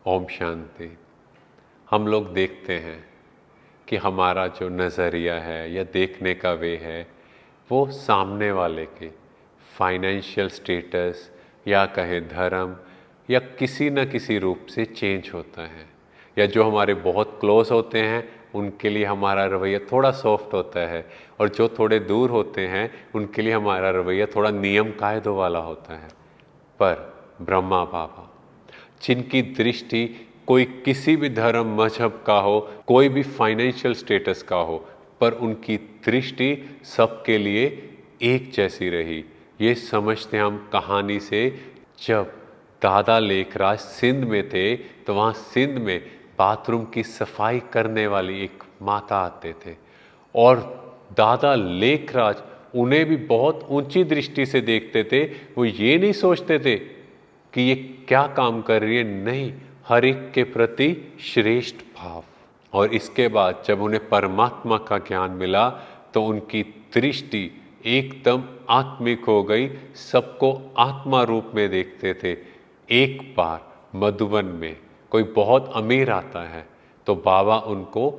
ओम शांति। हम लोग देखते हैं कि हमारा जो नज़रिया है या देखने का वे है वो सामने वाले के फाइनेंशियल स्टेटस या कहें धर्म या किसी न किसी रूप से चेंज होता है, या जो हमारे बहुत क्लोज होते हैं उनके लिए हमारा रवैया थोड़ा सॉफ्ट होता है और जो थोड़े दूर होते हैं उनके लिए हमारा रवैया थोड़ा नियम कायदों वाला होता है। पर ब्रह्मा बाबा जिनकी दृष्टि कोई किसी भी धर्म मजहब का हो, कोई भी फाइनेंशियल स्टेटस का हो, पर उनकी दृष्टि सबके लिए एक जैसी रही। ये समझते हम कहानी से, जब दादा लेखराज सिंध में थे तो वहाँ सिंध में बाथरूम की सफाई करने वाली एक माता आते थे और दादा लेखराज उन्हें भी बहुत ऊंची दृष्टि से देखते थे। वो ये नहीं सोचते थे कि ये क्या काम कर रही है, नहीं, हर एक के प्रति श्रेष्ठ भाव। और इसके बाद जब उन्हें परमात्मा का ज्ञान मिला तो उनकी दृष्टि एकदम आत्मिक हो गई, सबको आत्मा रूप में देखते थे। एक बार मधुबन में कोई बहुत अमीर आता है तो बाबा उनको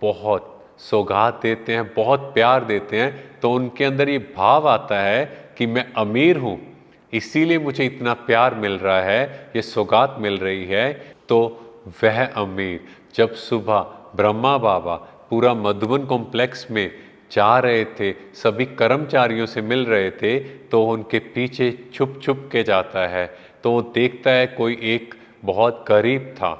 बहुत सौगात देते हैं, बहुत प्यार देते हैं, तो उनके अंदर ये भाव आता है कि मैं अमीर हूँ, इसीलिए मुझे इतना प्यार मिल रहा है, ये सौगात मिल रही है। तो वह अमीर जब सुबह ब्रह्मा बाबा पूरा मधुबन कॉम्प्लेक्स में जा रहे थे, सभी कर्मचारियों से मिल रहे थे, तो उनके पीछे छुप छुप के जाता है तो वो देखता है कोई एक बहुत गरीब था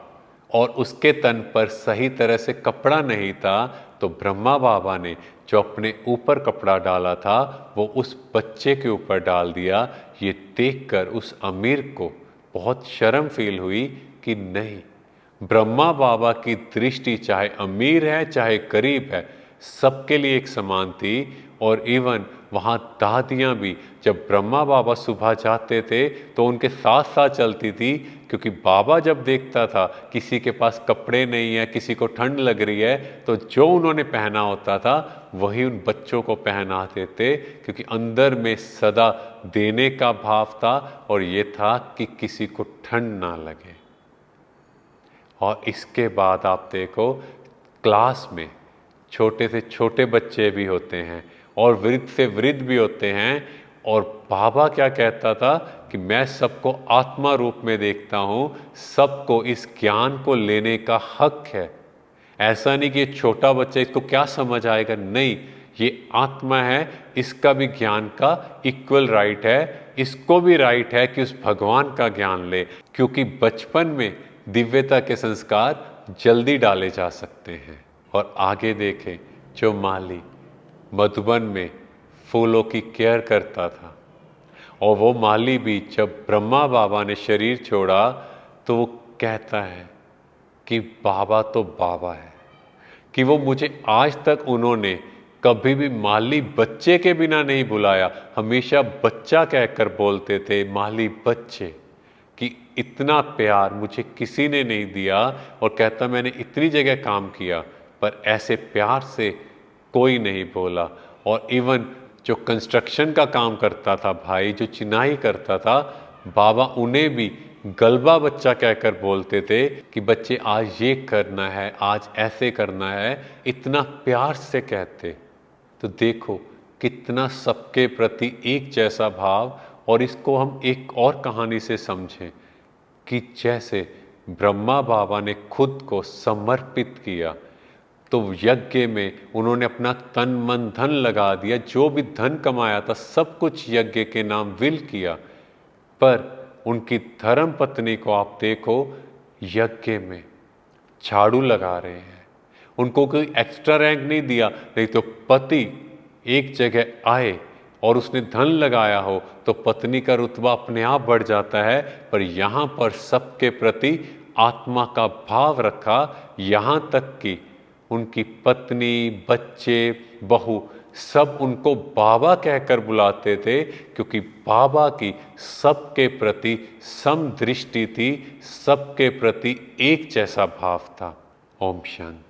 और उसके तन पर सही तरह से कपड़ा नहीं था। तो ब्रह्मा बाबा ने जो अपने ऊपर कपड़ा डाला था वो उस बच्चे के ऊपर डाल दिया। ये देखकर उस अमीर को बहुत शर्म फील हुई कि नहीं, ब्रह्मा बाबा की दृष्टि चाहे अमीर है चाहे गरीब है, सबके लिए एक समान थी। और इवन वहाँ दादियाँ भी जब ब्रह्मा बाबा सुबह जाते थे तो उनके साथ साथ चलती थी, क्योंकि बाबा जब देखता था किसी के पास कपड़े नहीं है, किसी को ठंड लग रही है, तो जो उन्होंने पहना होता था वही उन बच्चों को पहनाते थे, क्योंकि अंदर में सदा देने का भाव था और ये था कि किसी को ठंड ना लगे। और इसके बाद आप देखो क्लास में छोटे से छोटे बच्चे भी होते हैं और वृद्ध से वृद्ध भी होते हैं, और बाबा क्या कहता था कि मैं सबको आत्मा रूप में देखता हूँ, सबको इस ज्ञान को लेने का हक है। ऐसा नहीं कि ये छोटा बच्चा इसको क्या समझ आएगा, नहीं, ये आत्मा है, इसका भी ज्ञान का इक्वल राइट है, इसको भी राइट है कि उस भगवान का ज्ञान ले, क्योंकि बचपन में दिव्यता के संस्कार जल्दी डाले जा सकते हैं। और आगे देखें, जो माली मधुबन में फूलों की केयर करता था, और वो माली भी जब ब्रह्मा बाबा ने शरीर छोड़ा तो वो कहता है कि बाबा तो बाबा है, कि वो मुझे आज तक उन्होंने कभी भी माली बच्चे के बिना नहीं बुलाया, हमेशा बच्चा कहकर बोलते थे, माली बच्चे, कि इतना प्यार मुझे किसी ने नहीं दिया। और कहता मैंने इतनी जगह काम किया पर ऐसे प्यार से कोई नहीं बोला। और इवन जो कंस्ट्रक्शन का काम करता था भाई, जो चिनाई करता था, बाबा उन्हें भी गलबा बच्चा कहकर बोलते थे कि बच्चे आज ये करना है, आज ऐसे करना है, इतना प्यार से कहते। तो देखो कितना सबके प्रति एक जैसा भाव। और इसको हम एक और कहानी से समझें कि जैसे ब्रह्मा बाबा ने खुद को समर्पित किया तो यज्ञ में उन्होंने अपना तन मन धन लगा दिया, जो भी धन कमाया था सब कुछ यज्ञ के नाम विल किया। पर उनकी धर्म पत्नी को आप देखो, यज्ञ में झाड़ू लगा रहे हैं, उनको कोई एक्स्ट्रा रैंक नहीं दिया, नहीं तो पति एक जगह आए और उसने धन लगाया हो तो पत्नी का रुतबा अपने आप बढ़ जाता है। पर यहाँ पर सबके प्रति आत्मा का भाव रखा, यहाँ तक कि उनकी पत्नी, बच्चे, बहू सब उनको बाबा कहकर बुलाते थे, क्योंकि बाबा की सबके प्रति समदृष्टि थी, सबके प्रति एक जैसा भाव था। ओम शांति।